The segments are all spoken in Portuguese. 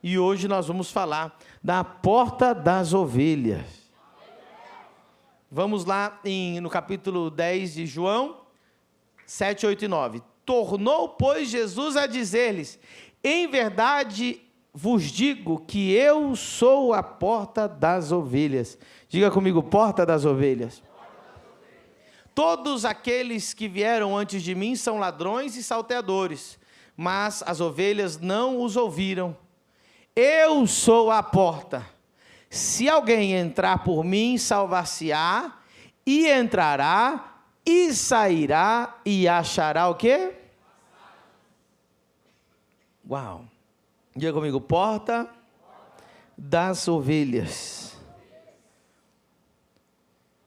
e hoje nós vamos falar da porta das ovelhas. Vamos lá no capítulo 10 de João, 7, 8 e 9. Tornou, pois, Jesus a dizer-lhes: em verdade vos digo que eu sou a porta das ovelhas. Diga comigo, porta das ovelhas. Todos aqueles que vieram antes de mim são ladrões e salteadores, mas as ovelhas não os ouviram. Eu sou a porta. Se alguém entrar por mim, salvar-se-á, e entrará, e sairá, e achará o quê? Uau! Diga comigo, porta das ovelhas.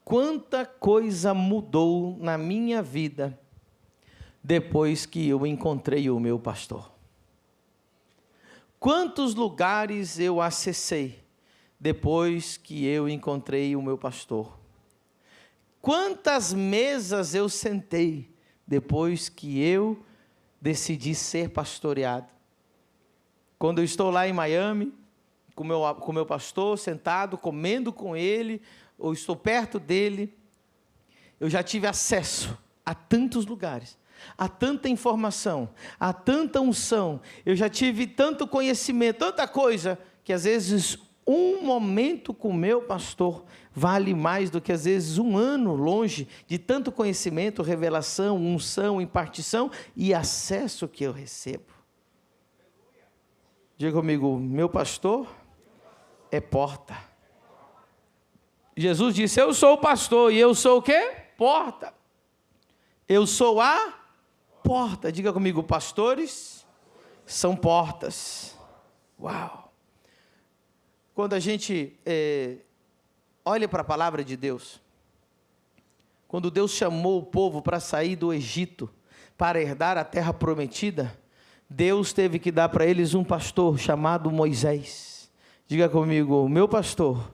Quanta coisa mudou na minha vida depois que eu encontrei o meu pastor. Quantos lugares eu acessei depois que eu encontrei o meu pastor. Quantas mesas eu sentei depois que eu decidi ser pastoreado. Quando eu estou lá em Miami, com o meu pastor, sentado, comendo com ele, ou estou perto dele, eu já tive acesso a tantos lugares, a tanta informação, a tanta unção, eu já tive tanto conhecimento, tanta coisa, que às vezes um momento com o meu pastor vale mais do que às vezes um ano longe de tanto conhecimento, revelação, unção, impartição e acesso que eu recebo. Diga comigo, meu pastor é porta. Jesus disse, eu sou o pastor, e eu sou o quê? Porta. Eu sou a porta. Diga comigo, pastores são portas. Uau! Quando a gente olha para a palavra de Deus, quando Deus chamou o povo para sair do Egito, para herdar a terra prometida, Deus teve que dar para eles um pastor chamado Moisés. Diga comigo, meu pastor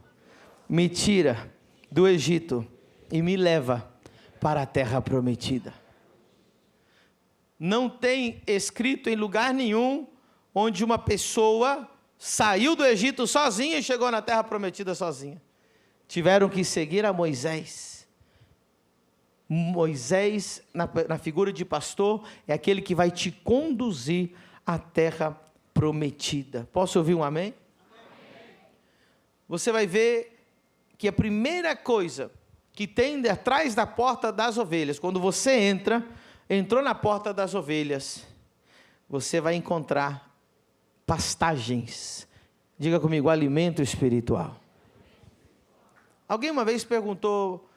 me tira do Egito e me leva para a terra prometida. Não tem escrito em lugar nenhum onde uma pessoa saiu do Egito sozinha e chegou na terra prometida sozinha. Tiveram que seguir a Moisés. Moisés, na figura de pastor, é aquele que vai te conduzir à terra prometida. Posso ouvir um amém? Amém. Você vai ver que a primeira coisa que tem atrás da porta das ovelhas, quando você entrou na porta das ovelhas, você vai encontrar pastagens. Diga comigo, alimento espiritual. Alguém uma vez perguntou,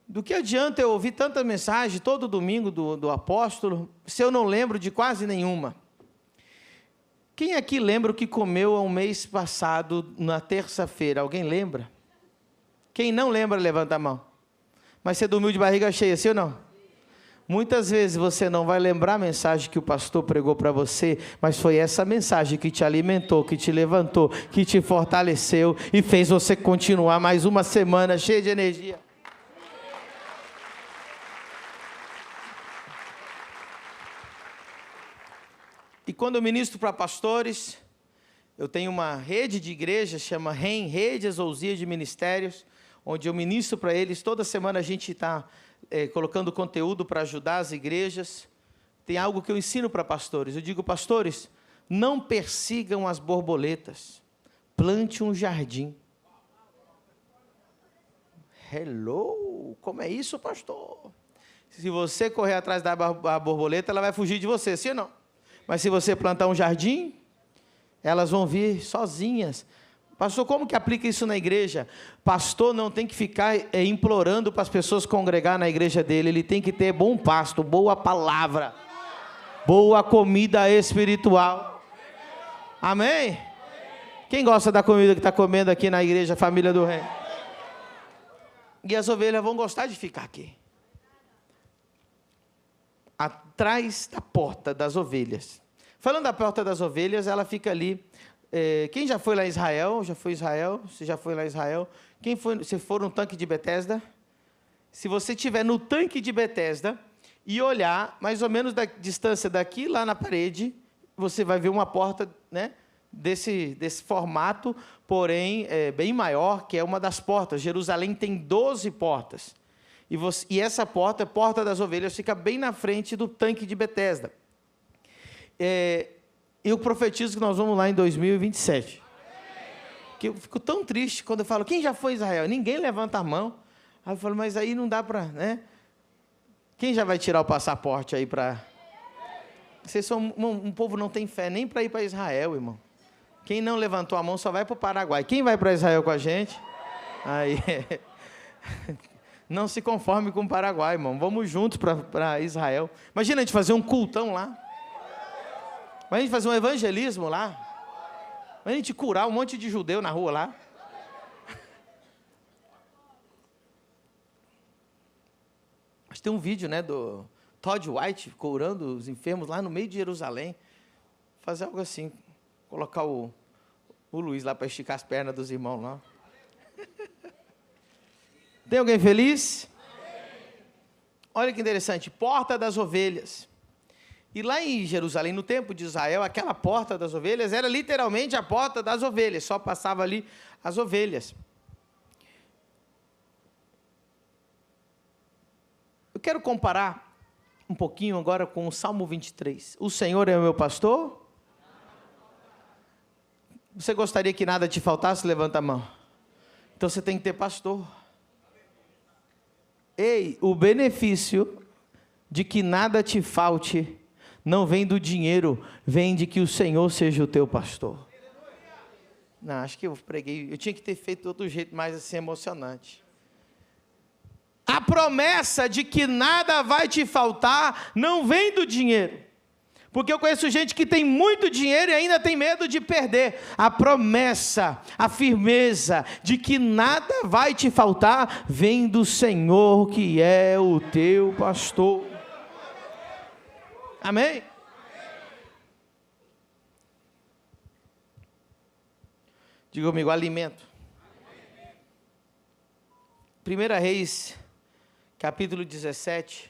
do que adianta eu ouvir tanta mensagem todo domingo do apóstolo, se eu não lembro de quase nenhuma? Quem aqui lembra o que comeu há um mês passado, na terça-feira? Alguém lembra? Quem não lembra, levanta a mão. Mas você dormiu de barriga cheia, sim ou não? Muitas vezes você não vai lembrar a mensagem que o pastor pregou para você, mas foi essa mensagem que te alimentou, que te levantou, que te fortaleceu e fez você continuar mais uma semana cheia de energia. E quando eu ministro para pastores, eu tenho uma rede de igrejas, chama REM, Redes Ousia de Ministérios, onde eu ministro para eles. Toda semana a gente está colocando conteúdo para ajudar as igrejas. Tem algo que eu ensino para pastores. Eu digo, pastores, não persigam as borboletas. Plante um jardim. Hello? Como é isso, pastor? Se você correr atrás da borboleta, ela vai fugir de você, sim ou não? Mas se você plantar um jardim, elas vão vir sozinhas. Pastor, como que aplica isso na igreja? Pastor não tem que ficar implorando para as pessoas congregar na igreja dele. Ele tem que ter bom pasto, boa palavra, boa comida espiritual. Amém? Quem gosta da comida que está comendo aqui na igreja, família do Reino? E as ovelhas vão gostar de ficar aqui. Atrás da porta das ovelhas. Falando da porta das ovelhas, ela fica ali. Quem já foi lá em Israel? Já foi em Israel? Você já foi lá em Israel? Quem foi? Você for no tanque de Betesda? Se você estiver no tanque de Betesda e olhar mais ou menos da distância daqui lá na parede, você vai ver uma porta, né, desse formato, porém bem maior, que é uma das portas. Jerusalém tem 12 portas. E essa porta, Porta das Ovelhas, fica bem na frente do tanque de Betesda. Eu profetizo que nós vamos lá em 2027. Que eu fico tão triste quando eu falo, quem já foi a Israel? Ninguém levanta a mão. Aí eu falo, mas aí não dá para, né? Quem já vai tirar o passaporte aí para... Vocês são um povo não tem fé nem para ir para Israel, irmão. Quem não levantou a mão só vai para o Paraguai. Quem vai para Israel com a gente? Aí, não se conforme com o Paraguai, irmão. Vamos juntos para Israel. Imagina a gente fazer um cultão lá. Imagina a gente fazer um evangelismo lá. Imagina a gente curar um monte de judeu na rua lá. Mas tem um vídeo, né, do Todd White curando os enfermos lá no meio de Jerusalém. Fazer algo assim. Colocar o Luiz lá para esticar as pernas dos irmãos lá. Tem alguém feliz? Olha que interessante. Porta das Ovelhas. E lá em Jerusalém, no tempo de Israel, aquela Porta das Ovelhas era literalmente a Porta das Ovelhas. Só passava ali as ovelhas. Eu quero comparar um pouquinho agora com o Salmo 23. O Senhor é o meu pastor? Você gostaria que nada te faltasse? Levanta a mão. Então você tem que ter pastor. Ei, o benefício de que nada te falte não vem do dinheiro, vem de que o Senhor seja o teu pastor. Não, acho que eu preguei, eu tinha que ter feito de outro jeito, mais assim emocionante. A promessa de que nada vai te faltar não vem do dinheiro. Porque eu conheço gente que tem muito dinheiro e ainda tem medo de perder. A promessa, a firmeza de que nada vai te faltar, vem do Senhor que é o teu pastor. Amém? Diga comigo, alimento. 1 Reis, capítulo 17.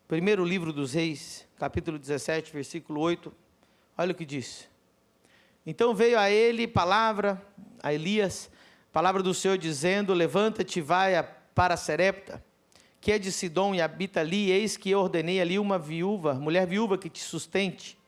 Primeiro livro dos Reis, capítulo 17, versículo 8, olha o que diz. Então veio a ele a Elias, palavra do Senhor dizendo, levanta-te, vai para Sarepta, que é de Sidom e habita ali, eis que eu ordenei ali uma viúva, mulher viúva que te sustente.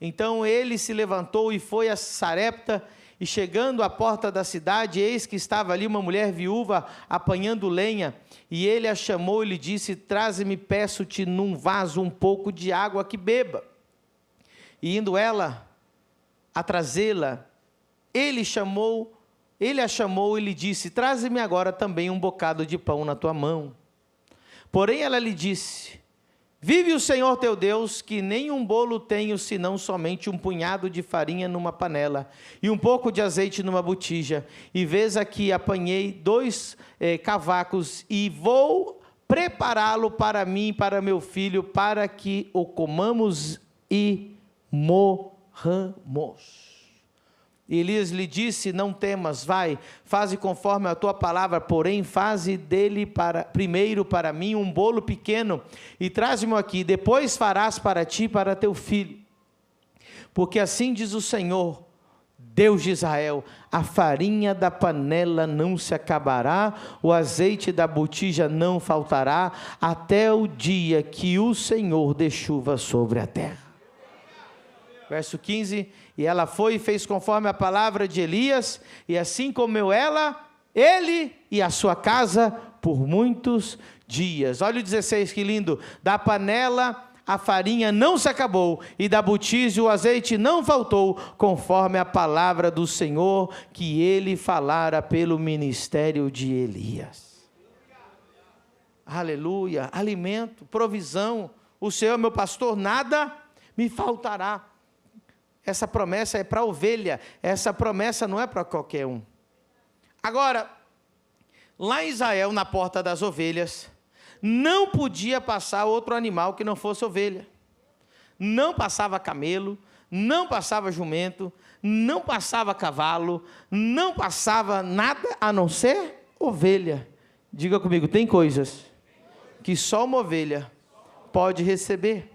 Então ele se levantou e foi a Sarepta, e chegando à porta da cidade, eis que estava ali uma mulher viúva apanhando lenha, e ele a chamou e lhe disse, traze-me, peço-te, num vaso um pouco de água que beba. E indo ela a trazê-la, ele a chamou e lhe disse, traze-me agora também um bocado de pão na tua mão. Porém ela lhe disse, vive o Senhor teu Deus, que nem um bolo tenho, senão somente um punhado de farinha numa panela, e um pouco de azeite numa botija, e vês aqui, apanhei 2 cavacos, e vou prepará-lo para mim e para meu filho, para que o comamos e morramos. E Elias lhe disse, não temas, vai, faze conforme a tua palavra, porém faze dele primeiro para mim um bolo pequeno, e traze-mo aqui, depois farás para ti e para teu filho. Porque assim diz o Senhor, Deus de Israel, a farinha da panela não se acabará, o azeite da botija não faltará, até o dia que o Senhor dê chuva sobre a terra. Verso 15, e ela foi e fez conforme a palavra de Elias, e assim comeu ele e a sua casa por muitos dias. Olha o 16, que lindo, da panela a farinha não se acabou, e da botija o azeite não faltou, conforme a palavra do Senhor, que ele falara pelo ministério de Elias. Aleluia, alimento, provisão, o Senhor é meu pastor, nada me faltará. Essa promessa é para a ovelha, essa promessa não é para qualquer um. Agora, lá em Israel, na Porta das Ovelhas, não podia passar outro animal que não fosse ovelha. Não passava camelo, não passava jumento, não passava cavalo, não passava nada a não ser ovelha. Diga comigo, tem coisas que só uma ovelha pode receber.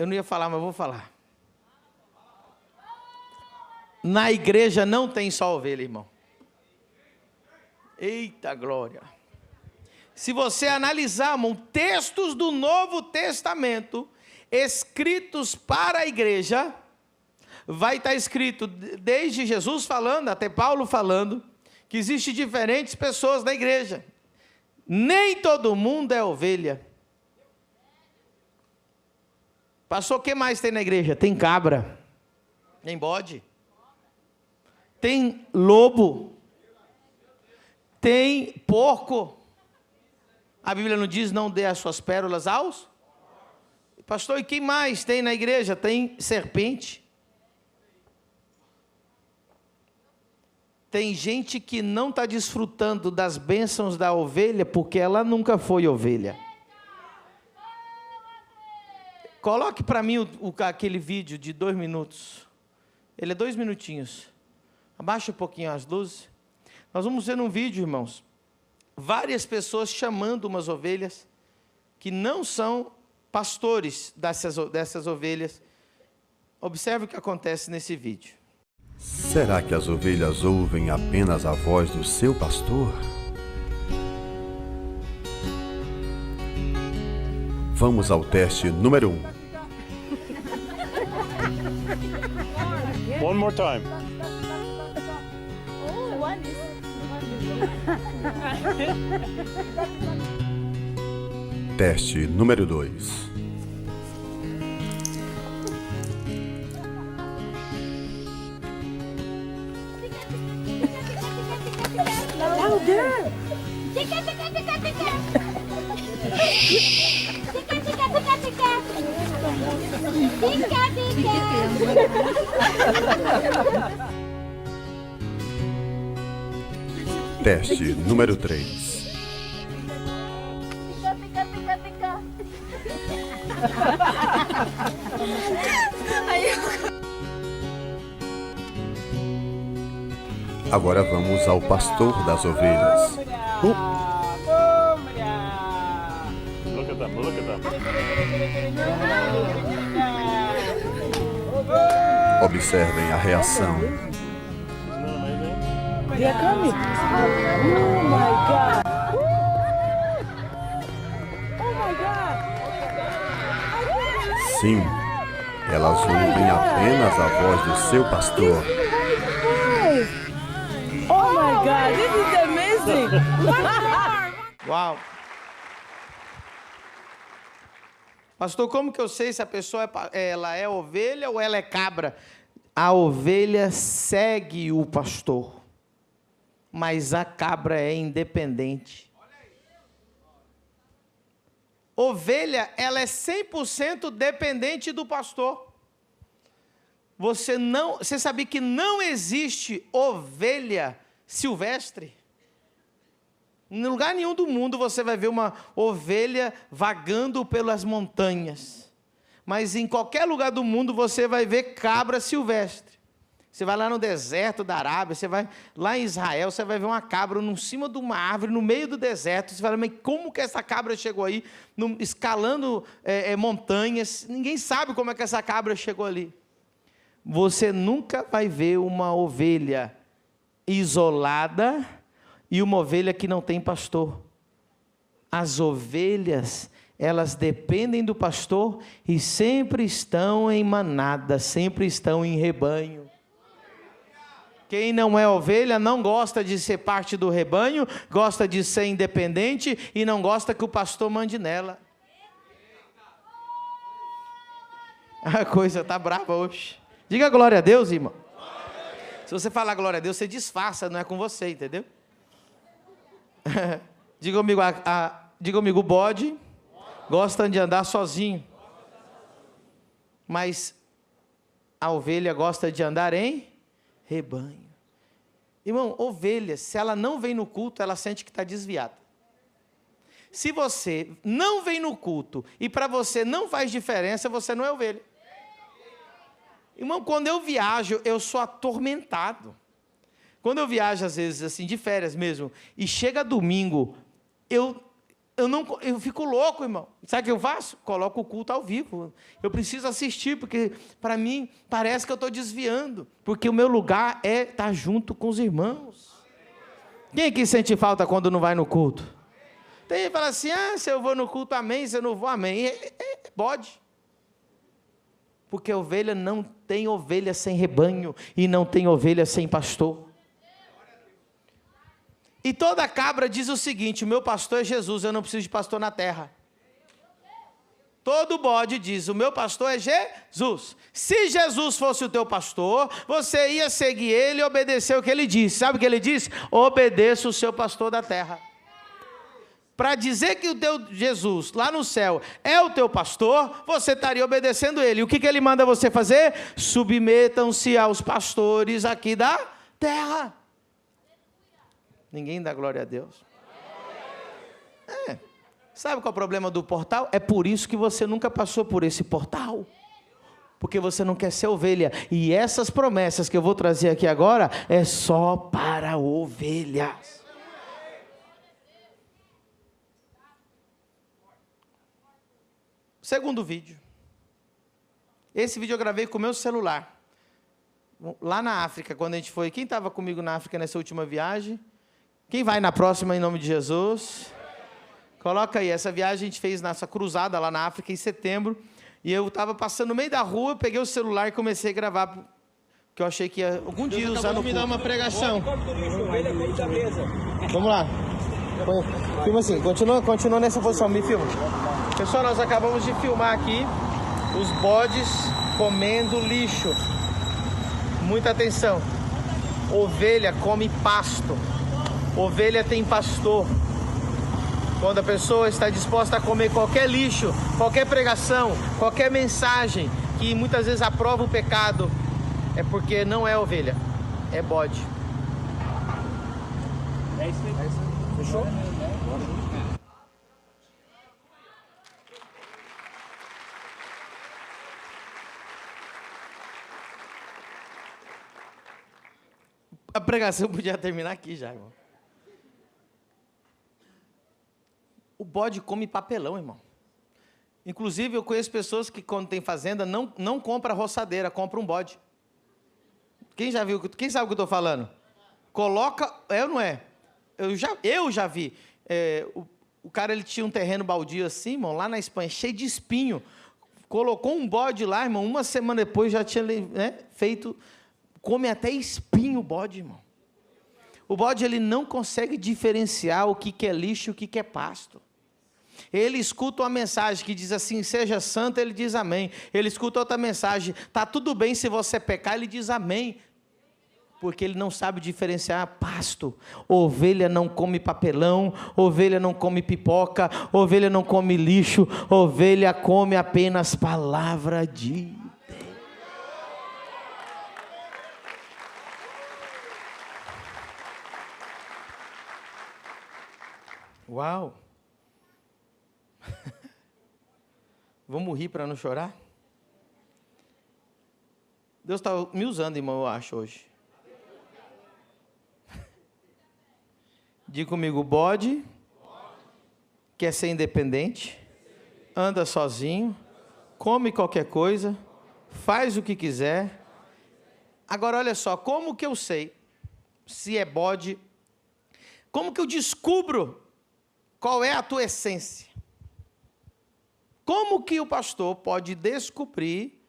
Eu não ia falar, mas vou falar. Na igreja não tem só ovelha, irmão. Eita glória. Se você analisar, irmão, textos do Novo Testamento, escritos para a igreja, vai estar escrito, desde Jesus falando, até Paulo falando, que existem diferentes pessoas na igreja. Nem todo mundo é ovelha. Pastor, o que mais tem na igreja? Tem cabra, tem bode, tem lobo, tem porco. A Bíblia não diz, não dê as suas pérolas aos? Pastor, e quem mais tem na igreja? Tem serpente. Tem gente que não está desfrutando das bênçãos da ovelha, porque ela nunca foi ovelha. Coloque para mim aquele vídeo de 2 minutos. Ele é 2 minutinhos. Abaixa um pouquinho as luzes. Nós vamos ver num vídeo, irmãos, várias pessoas chamando umas ovelhas que não são pastores dessas ovelhas. Observe o que acontece nesse vídeo. Será que as ovelhas ouvem apenas a voz do seu pastor? Vamos ao teste número 1. One more time. Teste número 2. Teste número 3. Agora vamos ao pastor das ovelhas. Look at them, look at them. Observem a reação. Isn't that amazing? They are coming. Oh my God. Oh my God. Sim, elas ouvem apenas a voz do seu pastor. Oh my God, this is amazing. Uau! Pastor, como que eu sei se a pessoa ela é ovelha ou ela é cabra? A ovelha segue o pastor, mas a cabra é independente. Ovelha, ela é 100% dependente do pastor. Você sabia que não existe ovelha silvestre? Em lugar nenhum do mundo você vai ver uma ovelha vagando pelas montanhas. Mas em qualquer lugar do mundo você vai ver cabra silvestre. Você vai lá no deserto da Arábia, você vai lá em Israel, você vai ver uma cabra em cima de uma árvore, no meio do deserto. Você vai falar, mas como que essa cabra chegou aí, escalando montanhas? Ninguém sabe como é que essa cabra chegou ali. Você nunca vai ver uma ovelha isolada e uma ovelha que não tem pastor. As ovelhas, elas dependem do pastor e sempre estão em manada, sempre estão em rebanho. Quem não é ovelha não gosta de ser parte do rebanho, gosta de ser independente e não gosta que o pastor mande nela. A coisa está brava hoje. Diga glória a Deus, irmão. Se você falar glória a Deus, você disfarça, não é com você, entendeu? Diga comigo, o bode gosta de andar sozinho. Mas a ovelha gosta de andar em rebanho. Irmão, ovelha, se ela não vem no culto, ela sente que está desviada. Se você não vem no culto e para você não faz diferença, você não é ovelha. Irmão, quando eu viajo, eu sou atormentado. Quando eu viajo, às vezes, assim, de férias mesmo, e chega domingo, eu Eu fico louco, irmão. Sabe o que eu faço? Coloco o culto ao vivo. Eu preciso assistir, porque para mim parece que eu estou desviando. Porque o meu lugar é estar junto com os irmãos. Quem aqui sente falta quando não vai no culto? Tem gente que fala assim, se eu vou no culto, amém, se eu não vou, amém. Pode. Porque ovelha não tem ovelha sem rebanho, e não tem ovelha sem pastor. E toda cabra diz o seguinte, o meu pastor é Jesus, eu não preciso de pastor na terra. Todo bode diz, o meu pastor é Jesus. Se Jesus fosse o teu pastor, você ia seguir ele e obedecer o que ele disse. Sabe o que ele disse? Obedeça o seu pastor da terra. Para dizer que o teu Jesus, lá no céu, é o teu pastor, você estaria obedecendo ele. O que ele manda você fazer? Submetam-se aos pastores aqui da terra. Ninguém dá glória a Deus. Sabe qual é o problema do portal? É por isso que você nunca passou por esse portal. Porque você não quer ser ovelha. E essas promessas que eu vou trazer aqui agora, é só para ovelhas. Segundo vídeo. Esse vídeo eu gravei com o meu celular. Lá na África, quando a gente foi. Quem estava comigo na África nessa última viagem? Quem vai na próxima em nome de Jesus? Coloca aí, essa viagem a gente fez nessa cruzada lá na África em setembro. E eu estava passando no meio da rua, peguei o celular e comecei a gravar. Porque eu achei que ia algum dia usar no me dar uma pregação. Vamos lá. Filma assim, continua nessa posição, me filma. Pessoal, nós acabamos de filmar aqui os bodes comendo lixo. Muita atenção. Ovelha come pasto. Ovelha tem pastor. Quando a pessoa está disposta a comer qualquer lixo, qualquer pregação, qualquer mensagem que muitas vezes aprova o pecado, é porque não é ovelha, é bode. É isso aí. Fechou? A pregação podia terminar aqui já, irmão. O bode come papelão, irmão. Inclusive, eu conheço pessoas que, quando tem fazenda, não compra roçadeira, compra um bode. Quem já viu? Quem sabe o que eu estou falando? Coloca... É ou não é? Eu já vi. O cara, ele tinha um terreno baldio assim, irmão, lá na Espanha, cheio de espinho. Colocou um bode lá, irmão, uma semana depois já tinha feito... Come até espinho o bode, irmão. O bode, ele não consegue diferenciar o que é lixo e o que é pasto. Ele escuta uma mensagem que diz assim, seja santo, ele diz amém. Ele escuta outra mensagem, está tudo bem se você pecar, ele diz amém. Porque ele não sabe diferenciar pasto. Ovelha não come papelão, ovelha não come pipoca, ovelha não come lixo, ovelha come apenas palavra de Deus. Uau! Vamos rir para não chorar? Deus está me usando, irmão, eu acho, hoje. Diga comigo, bode, quer ser independente, anda sozinho, come qualquer coisa, faz o que quiser. Agora, olha só, como que eu sei se é bode? Como que eu descubro qual é a tua essência? Como que o pastor pode descobrir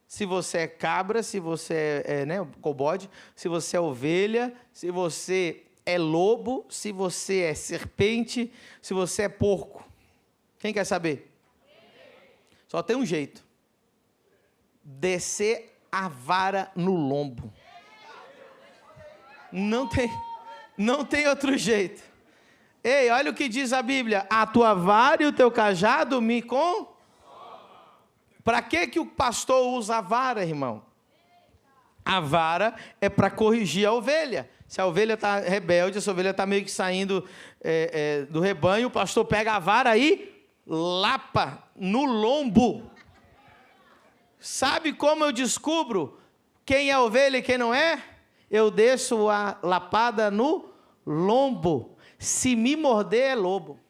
se você é cabra, se você é bode, se você é ovelha, se você é lobo, se você é serpente, se você é porco? Quem quer saber? Só tem um jeito. Descer a vara no lombo. Não tem outro jeito. Ei, olha o que diz a Bíblia. A tua vara e o teu cajado me com... Para que o pastor usa a vara, irmão? A vara é para corrigir a ovelha. Se a ovelha está rebelde, essa ovelha está meio que saindo do rebanho, o pastor pega a vara e lapa no lombo. Sabe como eu descubro quem é ovelha e quem não é? Eu desço a lapada no lombo. Se me morder, é lobo.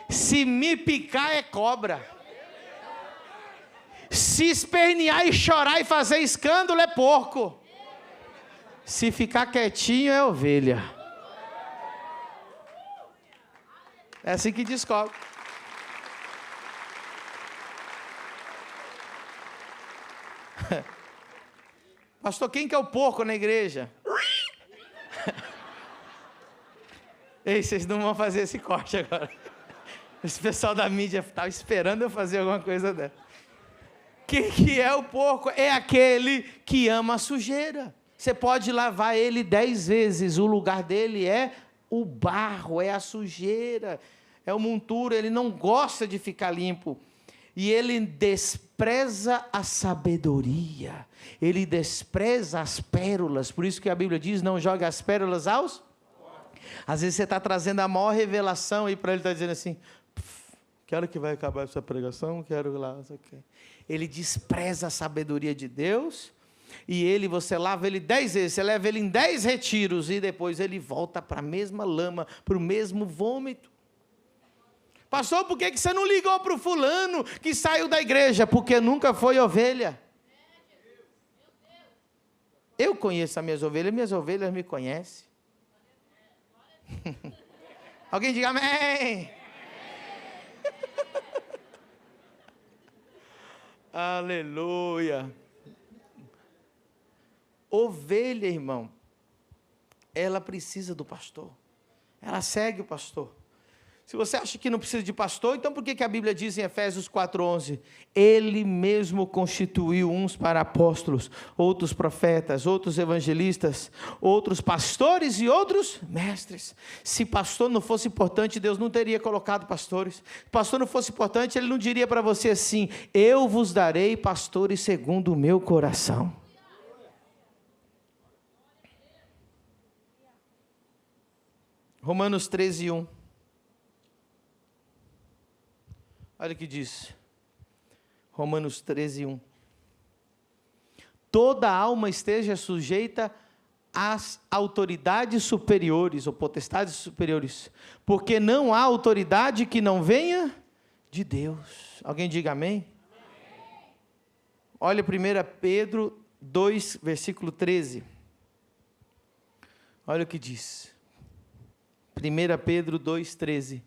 Se me picar é cobra. Se espernear e chorar e fazer escândalo é porco. Se ficar quietinho é ovelha. É assim que descobre. Pastor, quem que é o porco na igreja? Ei, vocês não vão fazer esse corte agora. Esse pessoal da mídia estava esperando eu fazer alguma coisa dessa. Quem que é o porco? É aquele que ama a sujeira. Você pode lavar ele 10 vezes, o lugar dele é o barro, é a sujeira, é o monturo, ele não gosta de ficar limpo. E ele despreza a sabedoria, ele despreza as pérolas, por isso que a Bíblia diz, não jogue as pérolas aos... Às vezes você está trazendo a maior revelação e para ele está dizendo assim, quero que vai acabar essa pregação, quero lá, não sei o quê. Ele despreza a sabedoria de Deus, e você lava ele 10 vezes, você leva ele em 10 retiros, e depois ele volta para a mesma lama, para o mesmo vômito. Pastor, por que você não ligou para o fulano que saiu da igreja? Porque nunca foi ovelha. Eu conheço as minhas ovelhas me conhecem. Alguém diga amém. Aleluia. Ovelha, irmão, ela precisa do pastor. Ela segue o pastor. Se você acha que não precisa de pastor, então por que a Bíblia diz em Efésios 4:11? Ele mesmo constituiu uns para apóstolos, outros profetas, outros evangelistas, outros pastores e outros mestres. Se pastor não fosse importante, Deus não teria colocado pastores. Se pastor não fosse importante, Ele não diria para você assim, eu vos darei pastores segundo o meu coração. Romanos 13:1. Olha o que diz, Romanos 13:1. Toda alma esteja sujeita às autoridades superiores, ou potestades superiores, porque não há autoridade que não venha de Deus. Alguém diga amém? Amém. Olha 1 Pedro 2, versículo 13. Olha o que diz, 1 Pedro 2, 13.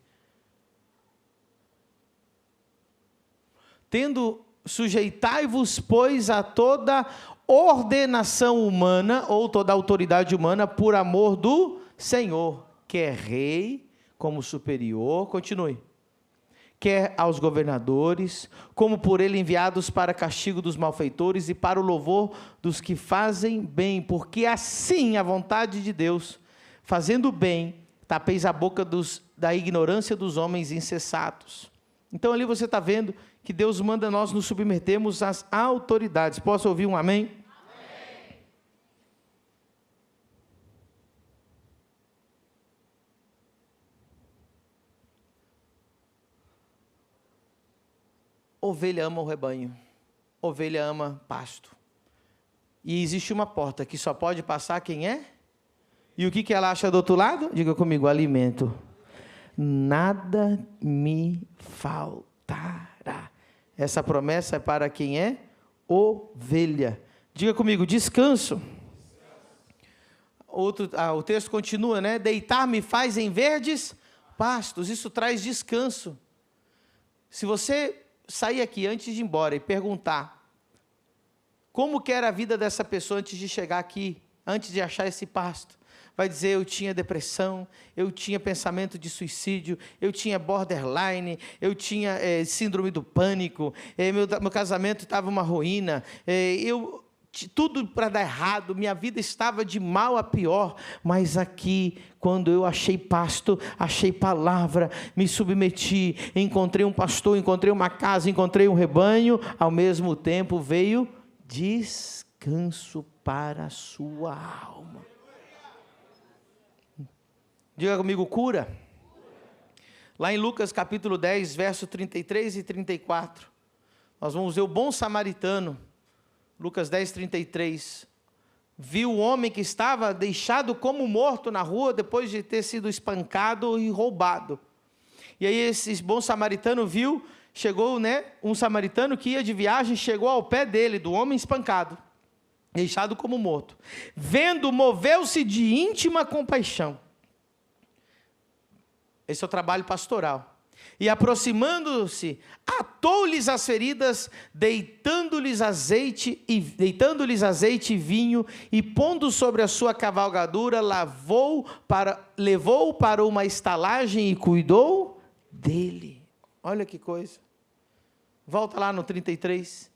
Sujeitai-vos, pois, a toda ordenação humana, ou toda autoridade humana, por amor do Senhor, que é rei, como superior, continue, quer aos governadores, como por ele enviados para castigo dos malfeitores e para o louvor dos que fazem bem, porque assim a vontade de Deus, fazendo bem, tapeis a boca da ignorância dos homens insensatos. Então ali você está vendo que Deus manda nós nos submetermos às autoridades. Posso ouvir um amém? Amém. Ovelha ama o rebanho. Ovelha ama pasto. E existe uma porta que só pode passar quem é? E o que ela acha do outro lado? Diga comigo, alimento. Nada me faltará. Essa promessa é para quem é ovelha. Diga comigo, descanso. O texto continua, né? Deitar-me faz em verdes pastos. Isso traz descanso. Se você sair aqui antes de ir embora e perguntar como que era a vida dessa pessoa antes de chegar aqui, antes de achar esse pasto, vai dizer, eu tinha depressão, eu tinha pensamento de suicídio, eu tinha borderline, eu tinha síndrome do pânico, meu casamento estava uma ruína, tudo para dar errado, minha vida estava de mal a pior, mas aqui, quando eu achei pasto, achei palavra, me submeti, encontrei um pastor, encontrei uma casa, encontrei um rebanho, ao mesmo tempo veio descanso para a sua alma. Diga comigo, cura. Lá em Lucas capítulo 10, verso 33 e 34, nós vamos ver o bom samaritano. Lucas 10, 33, viu o homem que estava deixado como morto na rua, depois de ter sido espancado e roubado. E aí esse bom samaritano viu, chegou, né, um samaritano que ia de viagem, chegou ao pé dele, do homem espancado, deixado como morto. Vendo, moveu-se de íntima compaixão. Esse é o trabalho pastoral. E aproximando-se, atou-lhes as feridas, deitando-lhes azeite e vinho, e pondo sobre a sua cavalgadura, levou para uma estalagem e cuidou dele. Olha que coisa. Volta lá no 33.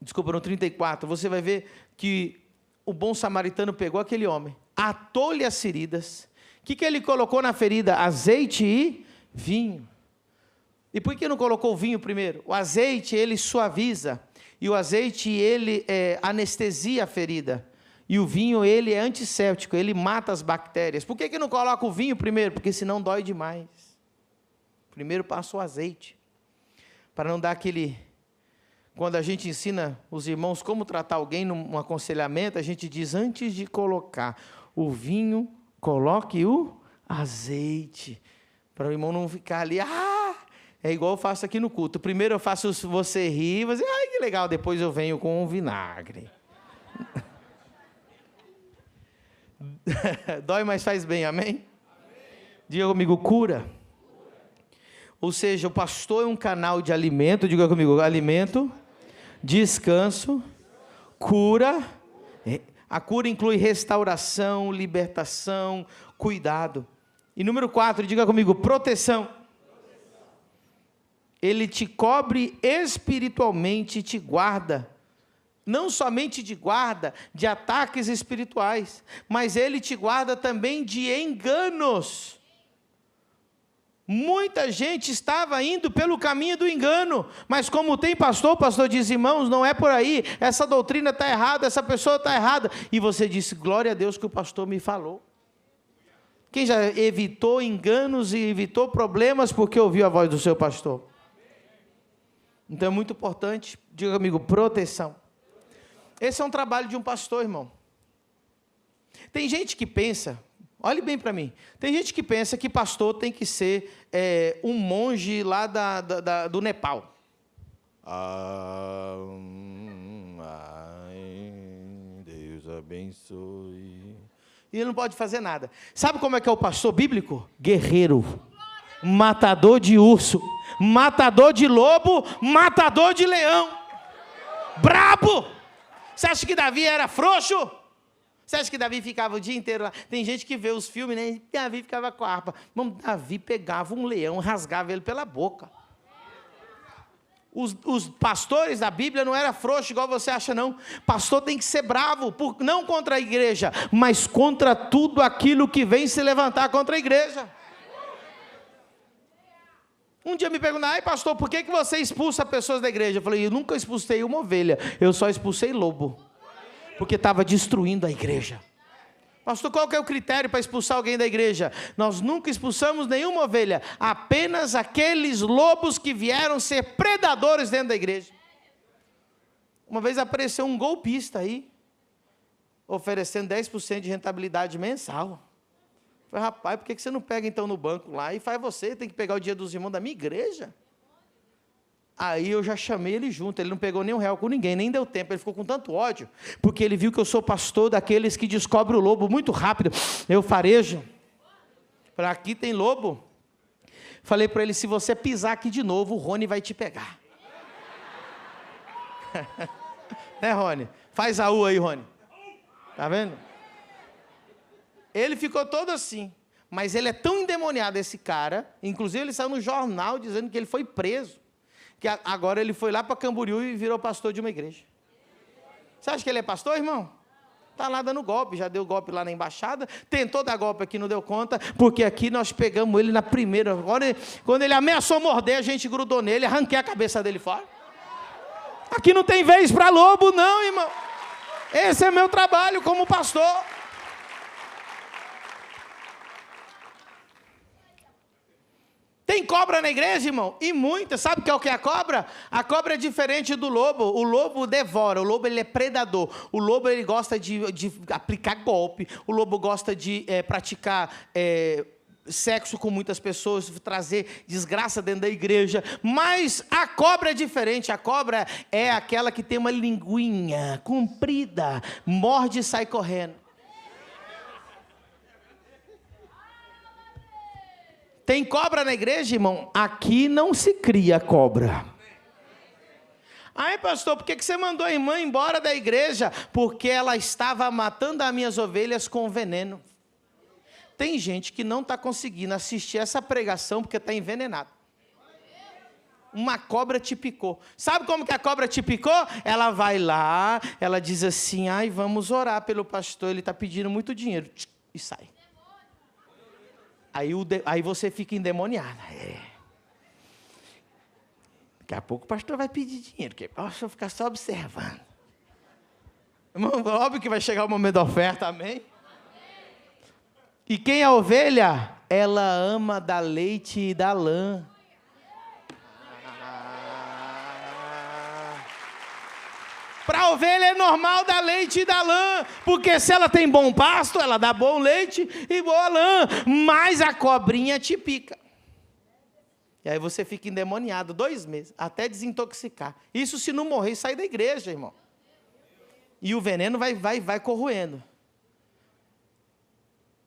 Desculpa, no 34. Você vai ver que o bom samaritano pegou aquele homem, atou-lhe as feridas. O que ele colocou na ferida? Azeite e vinho. E por que não colocou o vinho primeiro? O azeite, ele suaviza. E o azeite, ele anestesia a ferida. E o vinho, ele é antisséptico, ele mata as bactérias. Por que não coloca o vinho primeiro? Porque senão dói demais. Primeiro passa o azeite. Para não dar aquele... Quando a gente ensina os irmãos como tratar alguém num aconselhamento, a gente diz, antes de colocar o vinho, coloque o azeite. Para o irmão não ficar ali, é igual eu faço aqui no culto. Primeiro eu faço você rir, você, ai que legal, depois eu venho com o vinagre. Dói, mas faz bem, amém? Diga comigo, cura. Ou seja, o pastor é um canal de alimento, diga comigo, alimento, descanso, cura. A cura inclui restauração, libertação, cuidado. E número 4, diga comigo, proteção. Ele te cobre espiritualmente e te guarda. Não somente de guarda, de ataques espirituais, mas ele te guarda também de enganos. Muita gente estava indo pelo caminho do engano, mas como tem pastor, o pastor diz, irmãos, não é por aí, essa doutrina está errada, essa pessoa está errada, e você disse, glória a Deus que o pastor me falou. Quem já evitou enganos e evitou problemas porque ouviu a voz do seu pastor? Então é muito importante, diga comigo, proteção. Esse é um trabalho de um pastor, irmão. Tem gente que pensa, olhe bem para mim, tem gente que pensa que pastor tem que ser um monge lá do Nepal. Deus abençoe. E ele não pode fazer nada. Sabe como é que é o pastor bíblico? Guerreiro, matador de urso, matador de lobo, matador de leão. Brabo! Você acha que Davi era frouxo? Você acha que Davi ficava o dia inteiro lá? Tem gente que vê os filmes, né? Davi ficava com a harpa. Davi pegava um leão, rasgava ele pela boca. Os pastores da Bíblia não eram frouxos igual você acha, não. Pastor tem que ser bravo, não contra a igreja, mas contra tudo aquilo que vem se levantar contra a igreja. Um dia me perguntaram, pastor, por que você expulsa pessoas da igreja? Eu falei, eu nunca expulsei uma ovelha, eu só expulsei lobo, porque estava destruindo a igreja. Pastor, qual que é o critério para expulsar alguém da igreja? Nós nunca expulsamos nenhuma ovelha, apenas aqueles lobos que vieram ser predadores dentro da igreja. Uma vez apareceu um golpista aí, oferecendo 10% de rentabilidade mensal. Eu falei, rapaz, por que você não pega então no banco lá e faz você, tem que pegar o dia dos irmãos da minha igreja? Aí eu já chamei ele junto, ele não pegou nem R$1 com ninguém, nem deu tempo, ele ficou com tanto ódio, porque ele viu que eu sou pastor daqueles que descobrem o lobo muito rápido, eu farejo, para aqui tem lobo. Falei para ele, se você pisar aqui de novo, o Rony vai te pegar. Né, Rony? Faz a U aí, Rony. Tá vendo? Ele ficou todo assim, mas ele é tão endemoniado, esse cara, inclusive ele saiu no jornal dizendo que ele foi preso, que agora ele foi lá para Camboriú e virou pastor de uma igreja. Você acha que ele é pastor, irmão? Está lá dando golpe, já deu golpe lá na embaixada, tentou dar golpe aqui, não deu conta, porque aqui nós pegamos ele na primeira, quando ele ameaçou morder, a gente grudou nele, arranquei a cabeça dele fora. Aqui não tem vez para lobo não, irmão. Esse é meu trabalho como pastor. Tem cobra na igreja, irmão? E muita. Sabe o que é a cobra? A cobra é diferente do lobo. O lobo devora. O lobo, ele é predador. O lobo, ele gosta de aplicar golpe. O lobo gosta de praticar sexo com muitas pessoas, trazer desgraça dentro da igreja. Mas a cobra é diferente. A cobra é aquela que tem uma linguinha comprida, morde e sai correndo. Tem cobra na igreja, irmão? Aqui não se cria cobra. Ai, pastor, por que você mandou a irmã embora da igreja? Porque ela estava matando as minhas ovelhas com veneno. Tem gente que não está conseguindo assistir essa pregação porque está envenenado. Uma cobra te picou. Sabe como que a cobra te picou? Ela vai lá, ela diz assim, ai, vamos orar pelo pastor, ele está pedindo muito dinheiro. E sai. Aí você fica endemoniada. Daqui a pouco o pastor vai pedir dinheiro, porque eu ficar só observando. Irmão, óbvio que vai chegar o momento da oferta, amém? E quem é a ovelha? Ela ama dar leite e dar lã. Para a ovelha é normal dar leite e dar lã, porque se ela tem bom pasto, ela dá bom leite e boa lã, mas a cobrinha te pica. E aí você fica endemoniado 2 meses, até desintoxicar. Isso se não morrer e sair da igreja, irmão. E o veneno vai corroendo.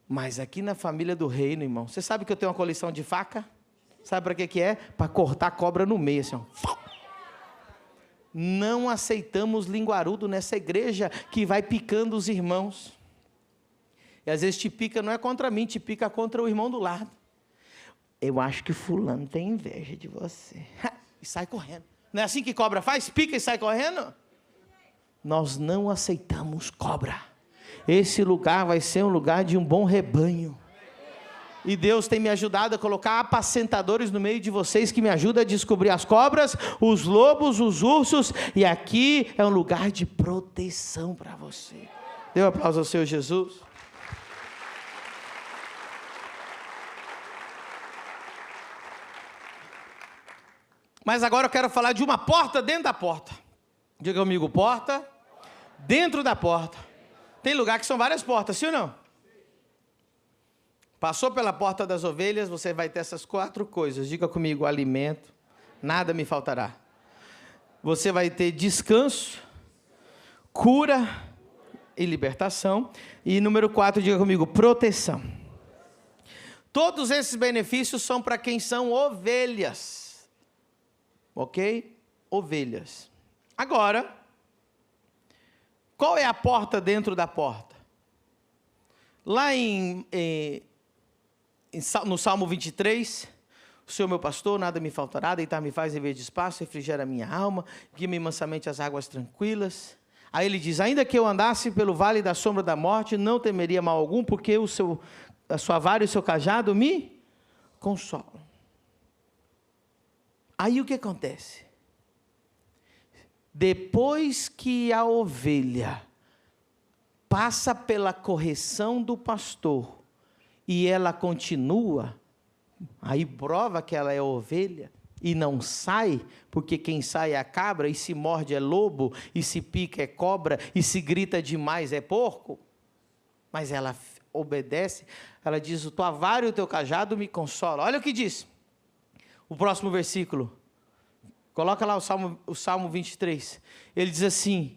Mas aqui na família do reino, irmão, você sabe que eu tenho uma coleção de faca? Sabe para que é? Para cortar a cobra no meio, assim, ó. Não aceitamos linguarudo nessa igreja que vai picando os irmãos. E às vezes te pica, não é contra mim, te pica contra o irmão do lado. Eu acho que fulano tem inveja de você. E sai correndo. Não é assim que cobra faz? Pica e sai correndo? Nós não aceitamos cobra. Esse lugar vai ser um lugar de um bom rebanho. E Deus tem me ajudado a colocar apacentadores no meio de vocês que me ajudam a descobrir as cobras, os lobos, os ursos. E aqui é um lugar de proteção para você. Dê um aplauso ao Senhor Jesus. Mas agora eu quero falar de uma porta dentro da porta. Diga comigo, porta dentro da porta. Tem lugar que são várias portas, sim ou não? Passou pela porta das ovelhas, você vai ter essas 4 coisas. Diga comigo, alimento, nada me faltará. Você vai ter descanso, cura e libertação. E número 4, diga comigo, proteção. Todos esses benefícios são para quem são ovelhas. Ok? Ovelhas. Agora, qual é a porta dentro da porta? Lá no Salmo 23, o Senhor meu pastor, nada me faltará, deitar-me faz em vez de espaço, refrigera a minha alma, guia-me mansamente às águas tranquilas. Aí ele diz, ainda que eu andasse pelo vale da sombra da morte, não temeria mal algum, porque a sua vara e o seu cajado me consolam. Aí o que acontece? Depois que a ovelha passa pela correção do pastor, e ela continua, aí prova que ela é ovelha, e não sai, porque quem sai é a cabra, e se morde é lobo, e se pica é cobra, e se grita demais é porco, mas ela obedece, ela diz, o tua vara e o teu cajado me consolam. Olha o que diz, o próximo versículo, coloca lá o Salmo 23, ele diz assim,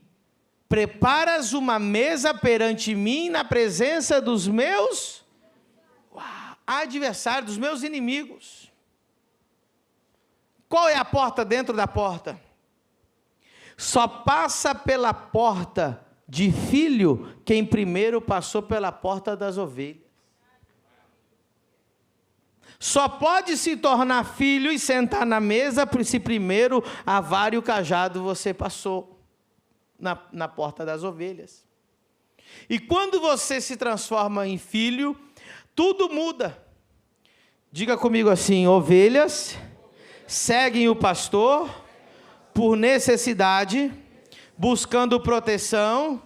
preparas uma mesa perante mim, na presença dos meus adversários, dos meus inimigos. Qual é a porta dentro da porta? Só passa pela porta de filho quem primeiro passou pela porta das ovelhas. Só pode se tornar filho e sentar na mesa se primeiro a vara e o cajado você passou na porta das ovelhas. E quando você se transforma em filho, tudo muda. Diga comigo assim, ovelhas seguem o pastor por necessidade, buscando proteção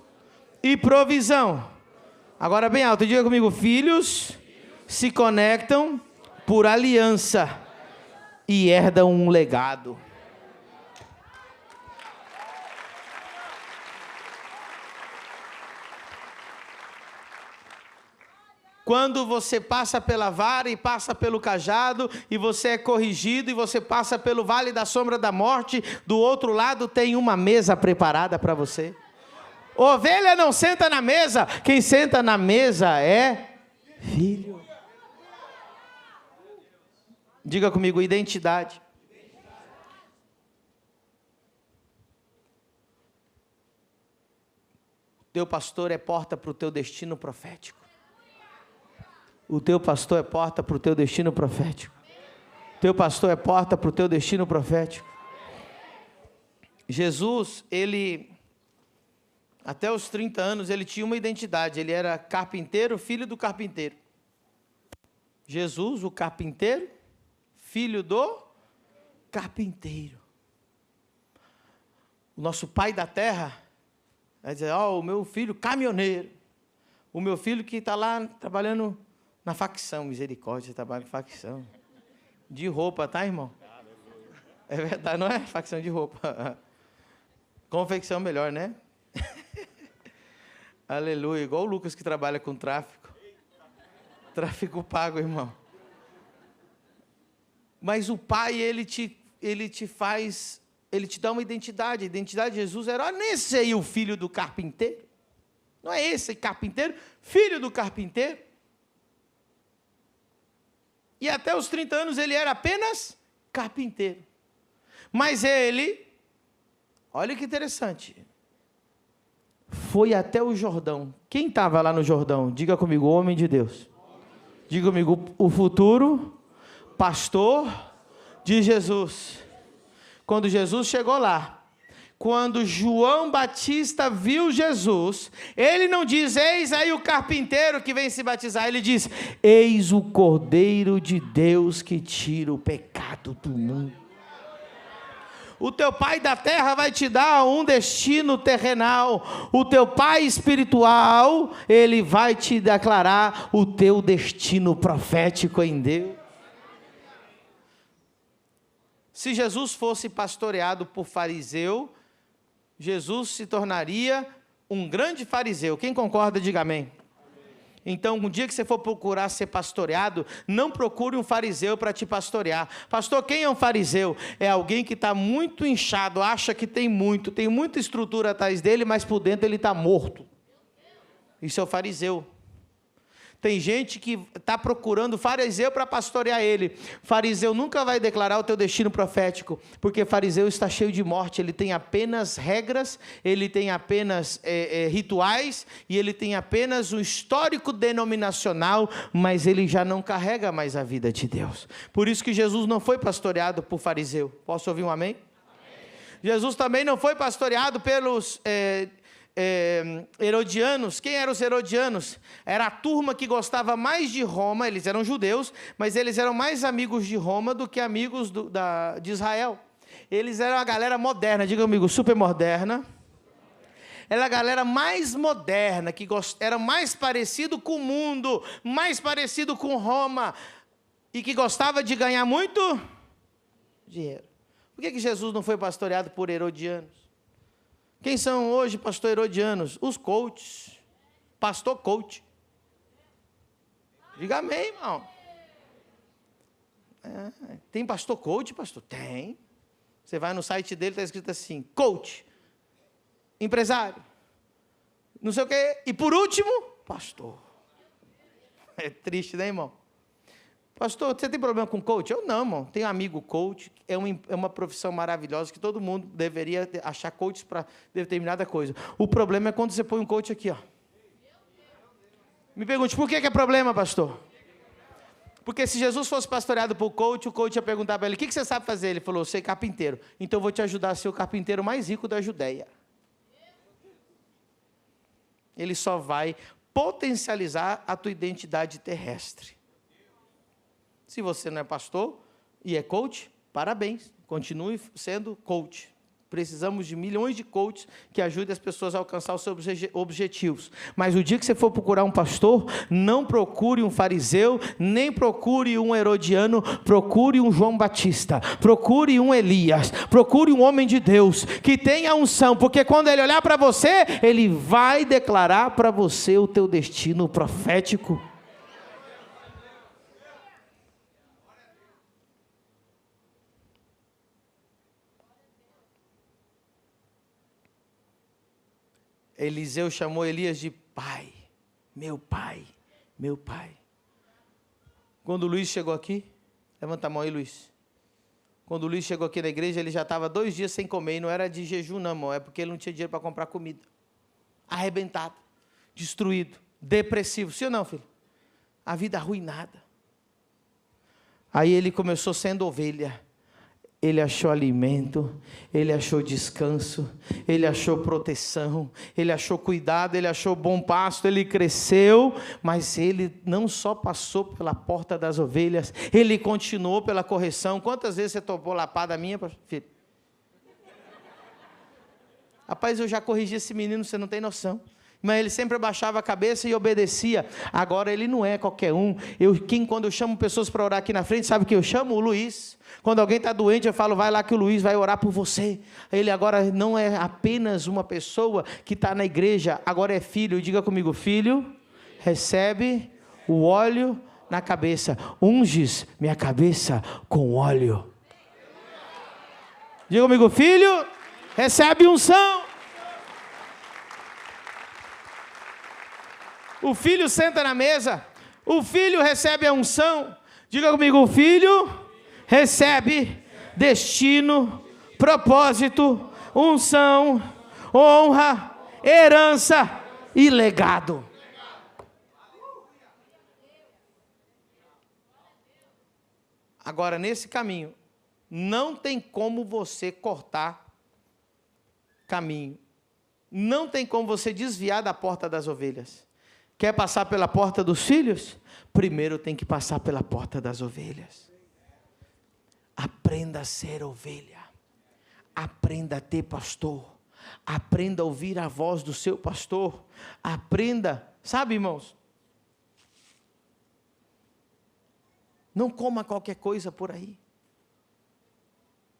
e provisão. Agora bem alto, diga comigo, filhos se conectam por aliança e herdam um legado. Quando você passa pela vara e passa pelo cajado, e você é corrigido, e você passa pelo vale da sombra da morte, do outro lado tem uma mesa preparada para você. Ovelha não senta na mesa, quem senta na mesa é filho. Diga comigo, identidade. O teu pastor é porta para o teu destino profético. O teu pastor é porta para o teu destino profético. O teu pastor é porta para o teu destino profético. Jesus, ele, até os 30 anos, ele tinha uma identidade. Ele era carpinteiro, filho do carpinteiro. Jesus, o carpinteiro, filho do carpinteiro. O nosso pai da terra vai dizer, o meu filho caminhoneiro. O meu filho que está lá trabalhando na facção, misericórdia, trabalha em facção. De roupa, tá, irmão? É verdade, não é facção de roupa. Confecção melhor, né? Aleluia, igual o Lucas que trabalha com tráfico. Tráfico pago, irmão. Mas o pai, ele te dá uma identidade. A identidade de Jesus era, não é esse aí o filho do carpinteiro? Não é esse carpinteiro? Filho do carpinteiro? E até os 30 anos ele era apenas carpinteiro. Mas ele, olha que interessante, foi até o Jordão. Quem estava lá no Jordão? Diga comigo, o homem de Deus. Diga comigo, o futuro pastor de Jesus. Quando Jesus chegou lá, quando João Batista viu Jesus, ele não diz, eis aí o carpinteiro que vem se batizar, ele diz, eis o Cordeiro de Deus que tira o pecado do mundo. O teu pai da terra vai te dar um destino terrenal, o teu pai espiritual, ele vai te declarar o teu destino profético em Deus. Se Jesus fosse pastoreado por fariseu, Jesus se tornaria um grande fariseu. Quem concorda, diga amém. Então, um dia que você for procurar ser pastoreado, não procure um fariseu para te pastorear. Pastor, quem é um fariseu? É alguém que está muito inchado, acha que tem muita estrutura atrás dele, mas por dentro ele está morto. Isso é o fariseu. Tem gente que está procurando fariseu para pastorear ele. Fariseu nunca vai declarar o teu destino profético, porque fariseu está cheio de morte. Ele tem apenas regras, ele tem apenas rituais, e ele tem apenas um histórico denominacional, mas ele já não carrega mais a vida de Deus. Por isso que Jesus não foi pastoreado por fariseu. Posso ouvir um amém? Amém. Jesus também não foi pastoreado pelos herodianos. Quem eram os herodianos? Era a turma que gostava mais de Roma. Eles eram judeus, mas eles eram mais amigos de Roma do que amigos de Israel. Eles eram a galera moderna, diga comigo, super moderna. Era a galera mais moderna, que era mais parecido com o mundo, mais parecido com Roma, e que gostava de ganhar muito dinheiro. Por que Jesus não foi pastoreado por herodianos? Quem são hoje pastor herodianos? Os coaches. Pastor coach. Diga amém, irmão. Tem pastor coach, pastor? Tem. Você vai no site dele, está escrito assim, coach, empresário, não sei o quê. E por último, pastor. É triste, né, irmão? Pastor, você tem problema com coach? Eu não, irmão. Tenho amigo coach, é uma profissão maravilhosa que todo mundo deveria achar coaches para determinada coisa. O problema é quando você põe um coach aqui, ó. Me pergunte, por que é problema, pastor? Porque se Jesus fosse pastoreado por coach, o coach ia perguntar para ele, o que você sabe fazer? Ele falou, eu sei carpinteiro. Então eu vou te ajudar a ser o carpinteiro mais rico da Judeia. Ele só vai potencializar a tua identidade terrestre. Se você não é pastor e é coach, parabéns, continue sendo coach. Precisamos de milhões de coaches que ajudem as pessoas a alcançar os seus objetivos. Mas o dia que você for procurar um pastor, não procure um fariseu, nem procure um herodiano, procure um João Batista, procure um Elias, procure um homem de Deus, que tenha unção, porque quando ele olhar para você, ele vai declarar para você o teu destino profético. Eliseu chamou Elias de pai. Meu pai, meu pai. Quando o Luiz chegou aqui, levanta a mão aí, Luiz. Quando o Luiz chegou aqui na igreja, ele já estava 2 dias sem comer, e não era de jejum não, irmão, é porque ele não tinha dinheiro para comprar comida. Arrebentado, destruído, depressivo, sim ou não, filho? A vida arruinada. Aí ele começou sendo ovelha. Ele achou alimento, ele achou descanso, ele achou proteção, ele achou cuidado, ele achou bom pasto, ele cresceu, mas ele não só passou pela porta das ovelhas, ele continuou pela correção. Quantas vezes você tomou lapada minha, filho? Rapaz, eu já corrigi esse menino, você não tem noção. Mas ele sempre abaixava a cabeça e obedecia. Agora ele não é qualquer um. Quando eu chamo pessoas para orar aqui na frente, sabe o que eu chamo? O Luiz. Quando alguém está doente, eu falo, vai lá que o Luiz vai orar por você. Ele agora não é apenas uma pessoa que está na igreja, agora é filho. Diga comigo, filho, recebe o óleo na cabeça. Unges minha cabeça com óleo. Diga comigo, filho, recebe unção. O filho senta na mesa, o filho recebe a unção. Diga comigo, o filho recebe destino, propósito, unção, honra, herança e legado. Agora, nesse caminho, não tem como você cortar caminho. Não tem como você desviar da porta das ovelhas. Quer passar pela porta dos filhos? Primeiro tem que passar pela porta das ovelhas. Aprenda a ser ovelha. Aprenda a ter pastor. Aprenda a ouvir a voz do seu pastor. Aprenda, sabe, irmãos? Não coma qualquer coisa por aí.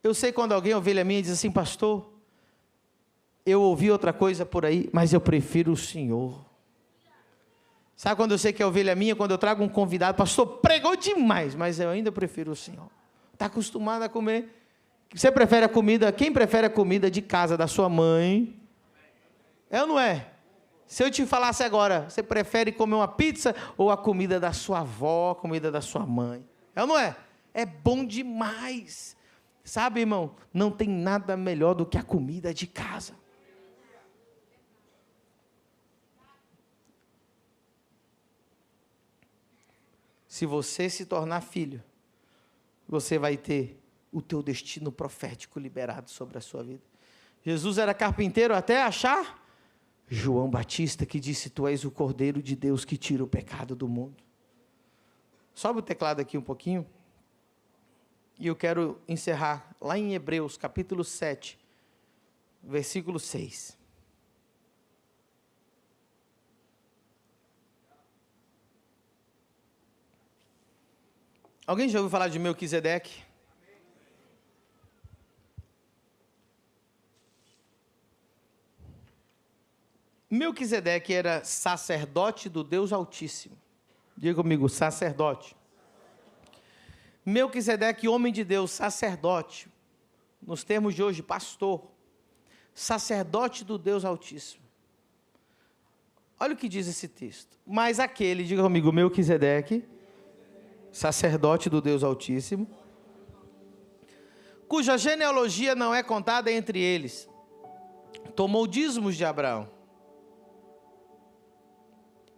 Eu sei quando alguém, ovelha minha, diz assim, pastor, eu ouvi outra coisa por aí, mas eu prefiro o Senhor. Sabe quando eu sei que é ovelha minha? Quando eu trago um convidado, pastor, pregou demais, mas eu ainda prefiro o Senhor. Está acostumado a comer. Você prefere a comida, quem prefere a comida de casa da sua mãe? É ou não é? Se eu te falasse agora, você prefere comer uma pizza ou a comida da sua avó, a comida da sua mãe? É ou não é? É bom demais. Sabe, irmão, não tem nada melhor do que a comida de casa. Se você se tornar filho, você vai ter o teu destino profético liberado sobre a sua vida. Jesus era carpinteiro até achar João Batista, que disse, tu és o Cordeiro de Deus que tira o pecado do mundo. Sobe o teclado aqui um pouquinho. E eu quero encerrar lá em Hebreus, capítulo 7, versículo 6. Alguém já ouviu falar de Melquisedeque? Melquisedeque era sacerdote do Deus Altíssimo. Diga comigo, sacerdote. Melquisedeque, homem de Deus, sacerdote. Nos termos de hoje, pastor. Sacerdote do Deus Altíssimo. Olha o que diz esse texto. Mas aquele, diga comigo, Melquisedeque, sacerdote do Deus Altíssimo, cuja genealogia não é contada entre eles, tomou dízimos de Abraão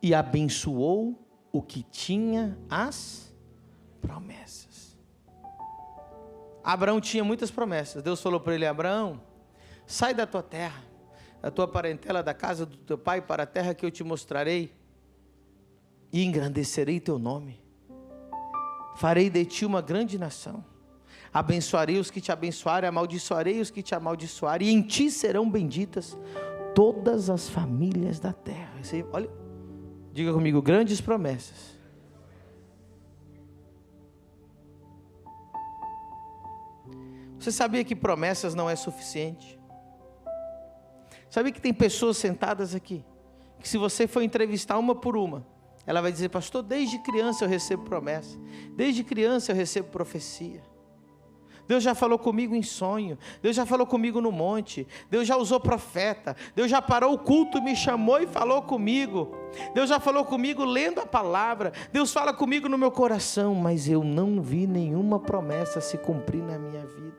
e abençoou o que tinha as promessas. Abraão tinha muitas promessas. Deus falou para ele, Abraão, sai da tua terra, da tua parentela, da casa do teu pai, para a terra que eu te mostrarei, e engrandecerei teu nome. Farei de ti uma grande nação. Abençoarei os que te abençoarem, amaldiçoarei os que te amaldiçoarem, e em ti serão benditas todas as famílias da terra. Olha, diga comigo, grandes promessas. Você sabia que promessas não é suficiente? Sabia que tem pessoas sentadas aqui, que se você for entrevistar uma por uma, ela vai dizer, pastor, desde criança eu recebo promessa, desde criança eu recebo profecia. Deus já falou comigo em sonho, Deus já falou comigo no monte, Deus já usou profeta, Deus já parou o culto, me chamou e falou comigo, Deus já falou comigo lendo a palavra, Deus fala comigo no meu coração, mas eu não vi nenhuma promessa se cumprir na minha vida.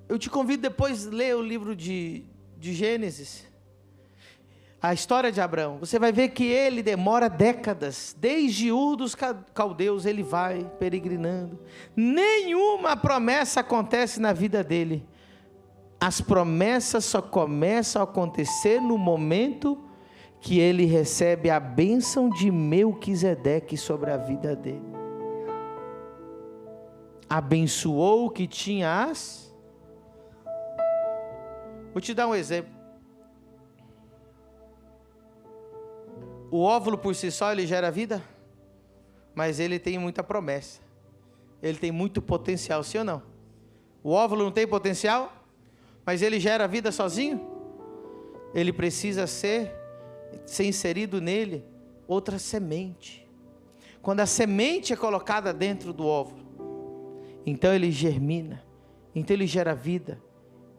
Eu te convido depois a ler o livro de Gênesis, a história de Abraão. Você vai ver que ele demora décadas, desde Ur dos Caldeus ele vai peregrinando, nenhuma promessa acontece na vida dele. As promessas só começam a acontecer no momento que ele recebe a bênção de Melquisedeque sobre a vida dele. Abençoou o que tinha as... Vou te dar um exemplo. O óvulo por si só, ele gera vida, mas ele tem muita promessa, ele tem muito potencial, sim ou não? O óvulo não tem potencial, mas ele gera vida sozinho? Ele precisa ser inserido nele outra semente. Quando a semente é colocada dentro do óvulo, então ele germina, então ele gera vida,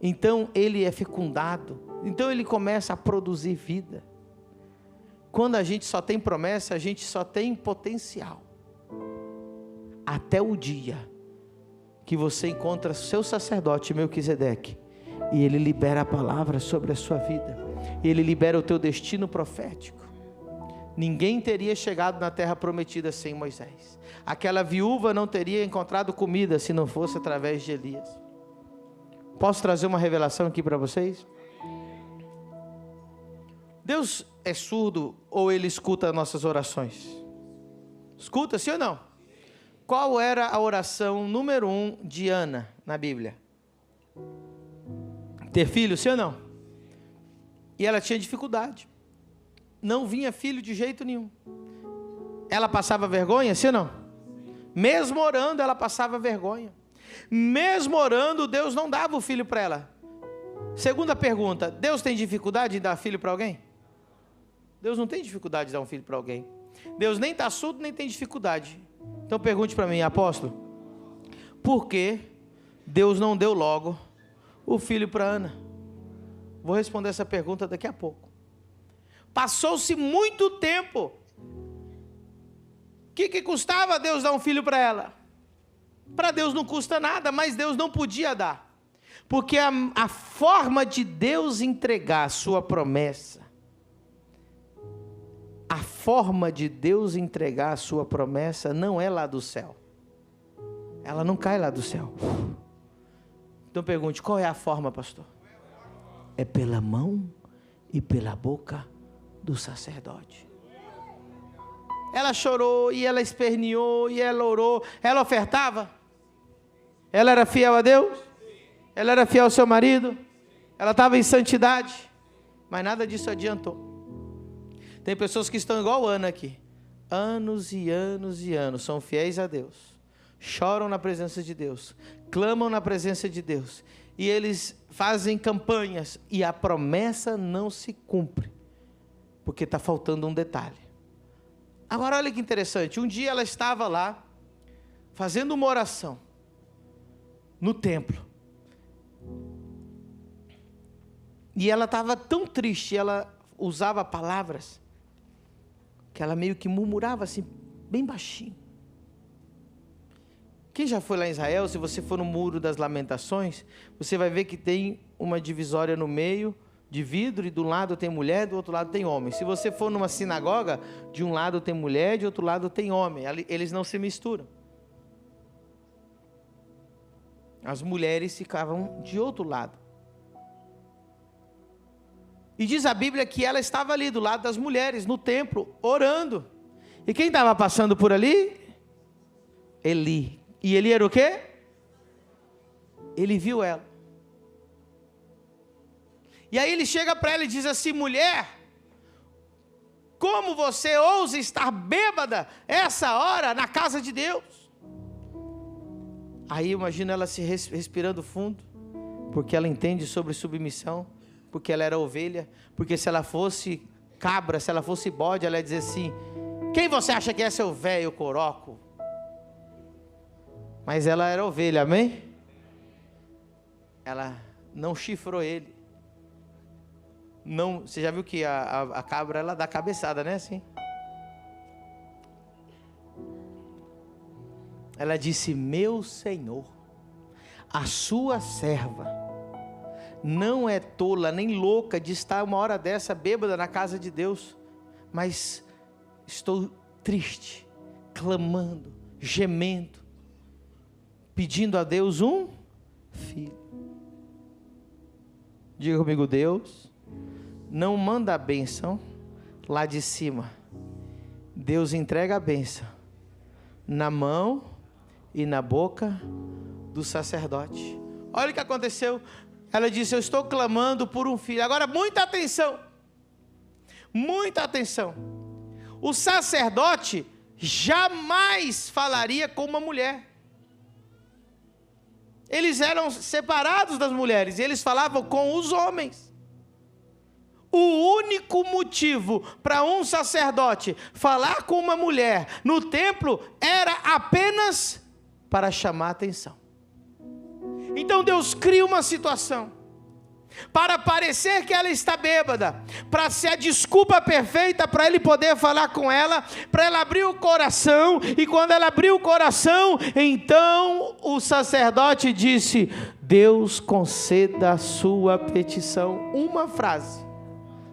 então ele é fecundado, então ele começa a produzir vida. Quando a gente só tem promessa, a gente só tem potencial. Até o dia que você encontra seu sacerdote Melquisedeque, e ele libera a palavra sobre a sua vida, ele libera o teu destino profético. Ninguém teria chegado na terra prometida sem Moisés. Aquela viúva não teria encontrado comida se não fosse através de Elias. Posso trazer uma revelação aqui para vocês? Deus é surdo ou ele escuta nossas orações? Escuta, sim ou não? Qual era a oração número 1 de Ana na Bíblia? Ter filho, sim ou não? E ela tinha dificuldade. Não vinha filho de jeito nenhum. Ela passava vergonha, sim ou não? Mesmo orando, ela passava vergonha. Mesmo orando, Deus não dava o filho para ela. Segunda pergunta, Deus tem dificuldade de dar filho para alguém? Deus não tem dificuldade de dar um filho para alguém. Deus nem está surdo, nem tem dificuldade. Então pergunte para mim, apóstolo, por que Deus não deu logo o filho para Ana? Vou responder essa pergunta daqui a pouco. Passou-se muito tempo. O que custava Deus dar um filho para ela? Para Deus não custa nada, mas Deus não podia dar. Porque a forma de Deus entregar a sua promessa, a forma de Deus entregar a sua promessa não é lá do céu. Ela não cai lá do céu. Então pergunte, qual é a forma, pastor? É pela mão e pela boca do sacerdote. Ela chorou e ela esperneou e ela orou. Ela ofertava? Ela era fiel a Deus? Ela era fiel ao seu marido? Ela estava em santidade? Mas nada disso adiantou. Tem pessoas que estão igual Ana aqui. Anos e anos e anos. São fiéis a Deus. Choram na presença de Deus. Clamam na presença de Deus. E eles fazem campanhas. E a promessa não se cumpre. Porque está faltando um detalhe. Agora olha que interessante. Um dia ela estava lá. Fazendo uma oração. No templo. E ela estava tão triste. Ela usava palavras que ela meio que murmurava assim, bem baixinho. Quem já foi lá em Israel, se você for no Muro das Lamentações, você vai ver que tem uma divisória no meio, de vidro, e de um lado tem mulher, do outro lado tem homem. Se você for numa sinagoga, de um lado tem mulher, de outro lado tem homem. Eles não se misturam. As mulheres ficavam de outro lado. E diz a Bíblia que ela estava ali do lado das mulheres, no templo, orando. E quem estava passando por ali? Eli. E Eli era o quê? Ele viu ela. E aí ele chega para ela e diz assim, mulher, como você ousa estar bêbada essa hora na casa de Deus? Aí imagina ela se respirando fundo, porque ela entende sobre submissão, porque ela era ovelha, porque se ela fosse cabra, se ela fosse bode, ela ia dizer assim, quem você acha que é seu velho coroco? Mas ela era ovelha, amém? Ela não chifrou ele. Não, você já viu que a cabra, ela dá cabeçada, né? Assim. Ela disse: meu Senhor, a sua serva não é tola nem louca de estar uma hora dessa bêbada na casa de Deus, mas estou triste, clamando, gemendo, pedindo a Deus um filho. Diga comigo: Deus não manda a bênção lá de cima. Deus entrega a bênção na mão e na boca do sacerdote. Olha o que aconteceu. Ela disse: eu estou clamando por um filho. Agora muita atenção. Muita atenção. O sacerdote jamais falaria com uma mulher. Eles eram separados das mulheres e eles falavam com os homens. O único motivo para um sacerdote falar com uma mulher no templo era apenas para chamar a atenção. Então Deus cria uma situação para parecer que ela está bêbada, para ser a desculpa perfeita para ele poder falar com ela, para ela abrir o coração. E quando ela abriu o coração, então o sacerdote disse: Deus conceda a sua petição. Uma frase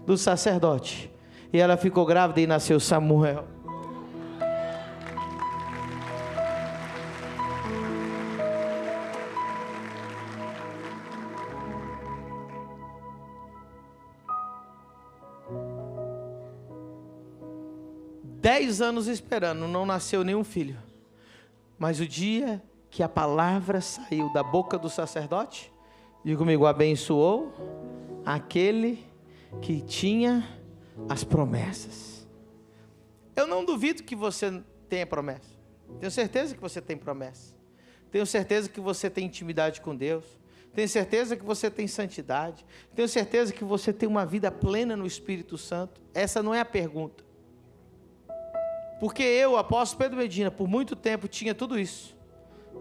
do sacerdote, e ela ficou grávida e nasceu Samuel. Dez anos esperando, não nasceu nenhum filho. Mas o dia que a palavra saiu da boca do sacerdote, diga comigo: abençoou aquele que tinha as promessas. Eu não duvido que você tenha promessa. Tenho certeza que você tem promessa. Tenho certeza que você tem intimidade com Deus. Tenho certeza que você tem santidade. Tenho certeza que você tem uma vida plena no Espírito Santo. Essa não é a pergunta. Porque eu, apóstolo Pedro Medina, por muito tempo tinha tudo isso: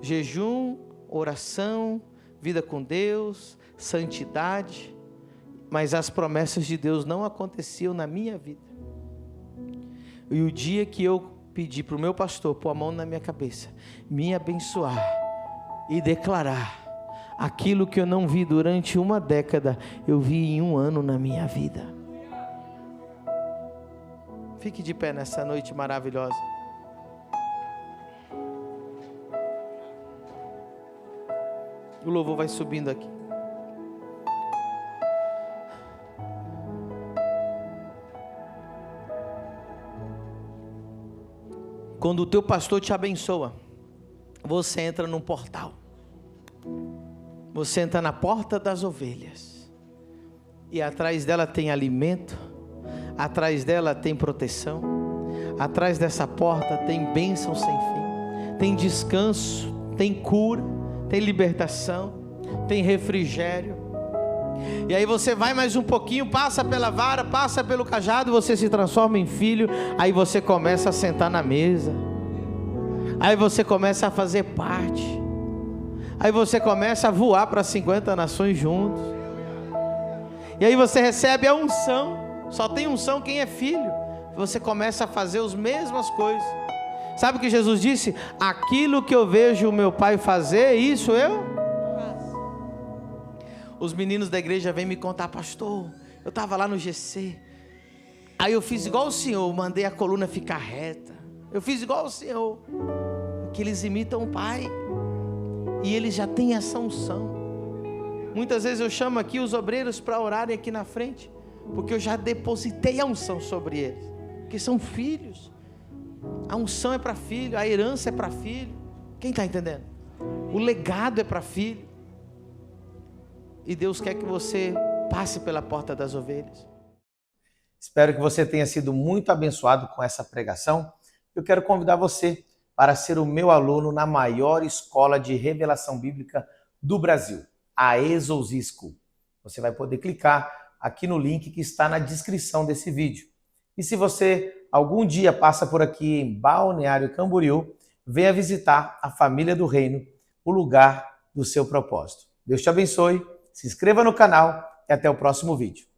jejum, oração, vida com Deus, santidade, mas as promessas de Deus não aconteciam na minha vida. E o dia que eu pedi para o meu pastor pôr a mão na minha cabeça, me abençoar e declarar aquilo que eu não vi durante uma década, eu vi em um ano na minha vida. Fique de pé nessa noite maravilhosa. O louvor vai subindo aqui. Quando o teu pastor te abençoa, você entra num portal. Você entra na porta das ovelhas. E atrás dela tem alimento. Atrás dela tem proteção. Atrás dessa porta tem bênção sem fim. Tem descanso, tem cura, tem libertação, tem refrigério. E aí você vai mais um pouquinho, passa pela vara, passa pelo cajado, você se transforma em filho. Aí você começa a sentar na mesa. Aí você começa a fazer parte. Aí você começa a voar para 50 nações juntos. E aí você recebe a unção. Só tem unção quem é filho. Você começa a fazer as mesmas coisas. Sabe o que Jesus disse? Aquilo que eu vejo o meu pai fazer, isso eu faço. Os meninos da igreja vêm me contar: pastor, eu estava lá no GC, aí eu fiz igual o senhor, mandei a coluna ficar reta. Eu fiz igual o senhor. Que eles imitam o pai. E eles já têm essa unção. Muitas vezes eu chamo aqui os obreiros para orarem aqui na frente, porque eu já depositei a unção sobre eles, porque são filhos. A unção é para filho, a herança é para filho. Quem está entendendo? O legado é para filho. E Deus quer que você passe pela porta das ovelhas. Espero que você tenha sido muito abençoado com essa pregação. Eu quero convidar você para ser o meu aluno na maior escola de revelação bíblica do Brasil, a Exousia School. Você vai poder clicar aqui no link que está na descrição desse vídeo. E se você algum dia passa por aqui em Balneário Camboriú, venha visitar a família do Reino, o lugar do seu propósito. Deus te abençoe, se inscreva no canal e até o próximo vídeo.